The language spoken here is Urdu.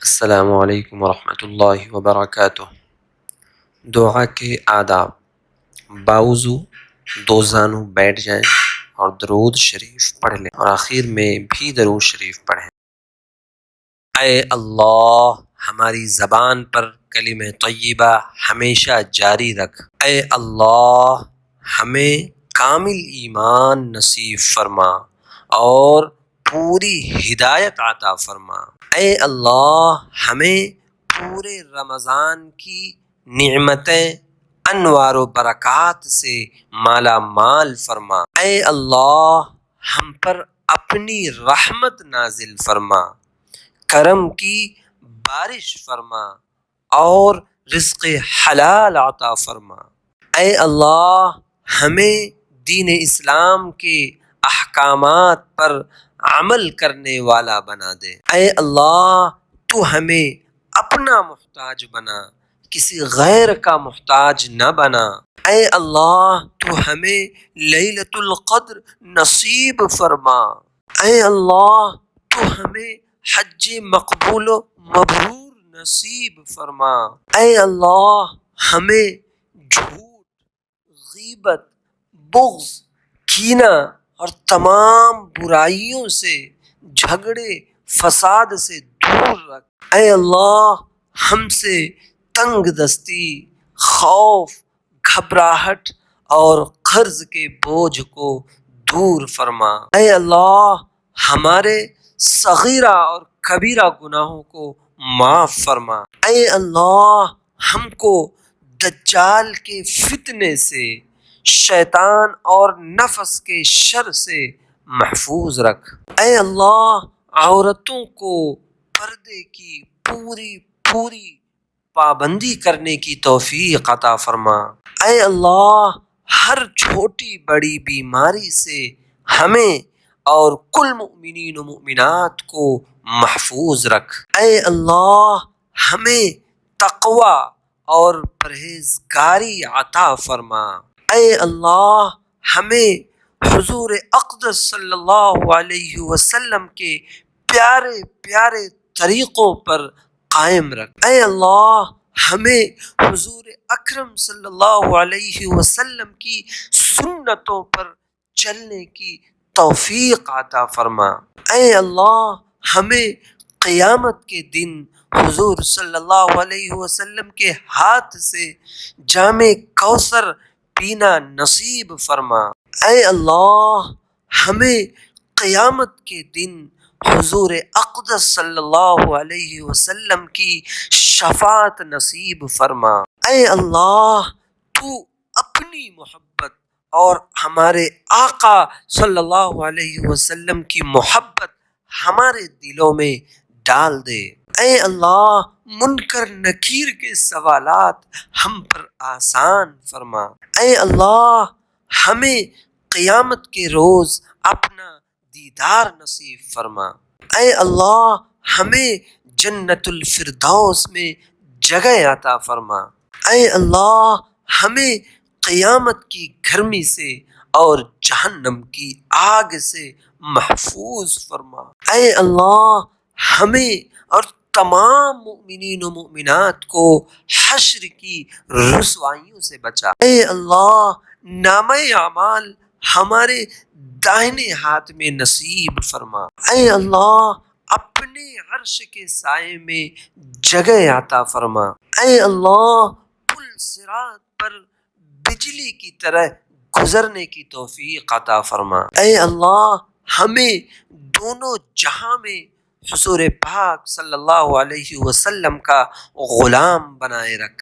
السلام علیکم ورحمۃ اللہ وبرکاتہ۔ دعا کے آداب: باوضو دو زانو بیٹھ جائیں اور درود شریف پڑھ لیں اور آخر میں بھی درود شریف پڑھیں۔ اے اللہ، ہماری زبان پر کلمہ طیبہ ہمیشہ جاری رکھ۔ اے اللہ، ہمیں کامل ایمان نصیب فرما اور پوری ہدایت عطا فرما۔ اے اللہ، ہمیں پورے رمضان کی نعمتیں انوار و برکات سے مالا مال فرما۔ اے اللہ، ہم پر اپنی رحمت نازل فرما، کرم کی بارش فرما اور رزق حلال عطا فرما۔ اے اللہ، ہمیں دین اسلام کے احکامات پر عمل کرنے والا بنا دے۔ اے اللہ، تو ہمیں اپنا محتاج بنا، کسی غیر کا محتاج نہ بنا۔ اے اللہ، تو ہمیں لیلۃ القدر نصیب فرما۔ اے اللہ، تو ہمیں حج مقبول و مبرور نصیب فرما۔ اے اللہ، ہمیں جھوٹ، غیبت، بغض، کینہ اور تمام برائیوں سے، جھگڑے فساد سے دور رکھ۔ اے اللہ، ہم سے تنگ دستی، خوف، گھبراہٹ اور قرض کے بوجھ کو دور فرما۔ اے اللہ، ہمارے صغیرہ اور کبیرہ گناہوں کو معاف فرما۔ اے اللہ، ہم کو دجال کے فتنے سے، شیطان اور نفس کے شر سے محفوظ رکھ۔ اے اللہ، عورتوں کو پردے کی پوری پابندی کرنے کی توفیق عطا فرما۔ اے اللہ، ہر چھوٹی بڑی بیماری سے ہمیں اور کل مؤمنین و مؤمنات کو محفوظ رکھ۔ اے اللہ، ہمیں تقوی اور پرہیزگاری عطا فرما۔ اے اللہ، ہمیں حضور اقدس صلی اللہ علیہ وسلم کے پیارے پیارے طریقوں پر قائم رکھ۔ اے اللہ، ہمیں حضور اکرم صلی اللہ علیہ وسلم کی سنتوں پر چلنے کی توفیق عطا فرما۔ اے اللہ، ہمیں قیامت کے دن حضور صلی اللہ علیہ وسلم کے ہاتھ سے جام کوثر پینا نصیب فرما۔ اے اللہ، ہمیں قیامت کے دن حضور اقدس صلی اللہ علیہ وسلم کی شفاعت نصیب فرما۔ اے اللہ، تو اپنی محبت اور ہمارے آقا صلی اللہ علیہ وسلم کی محبت ہمارے دلوں میں ڈال دے۔ اے اللہ، منکر نکیر کے سوالات ہم پر آسان فرما۔ اے اللہ، ہمیں قیامت کے روز اپنا دیدار نصیب فرما۔ اے اللہ، ہمیں جنت الفردوس میں جگہ عطا فرما۔ اے اللہ، ہمیں قیامت کی گرمی سے اور جہنم کی آگ سے محفوظ فرما۔ اے اللہ، ہمیں اور تمام مؤمنین و مؤمنات کو حشر کی رسوائیوں سے بچا۔ اے اللہ، نامہ اعمال ہمارے دائنے ہاتھ میں نصیب فرما۔ اے اللہ، اپنے عرش کے سائے میں جگہ عطا فرما۔ اے اللہ، پل صراط پر بجلی کی طرح گزرنے کی توفیق عطا فرما۔ اے اللہ، ہمیں دونوں جہاں میں حضور پاک صلی اللہ علیہ وسلم کا غلام بنائے رکھ۔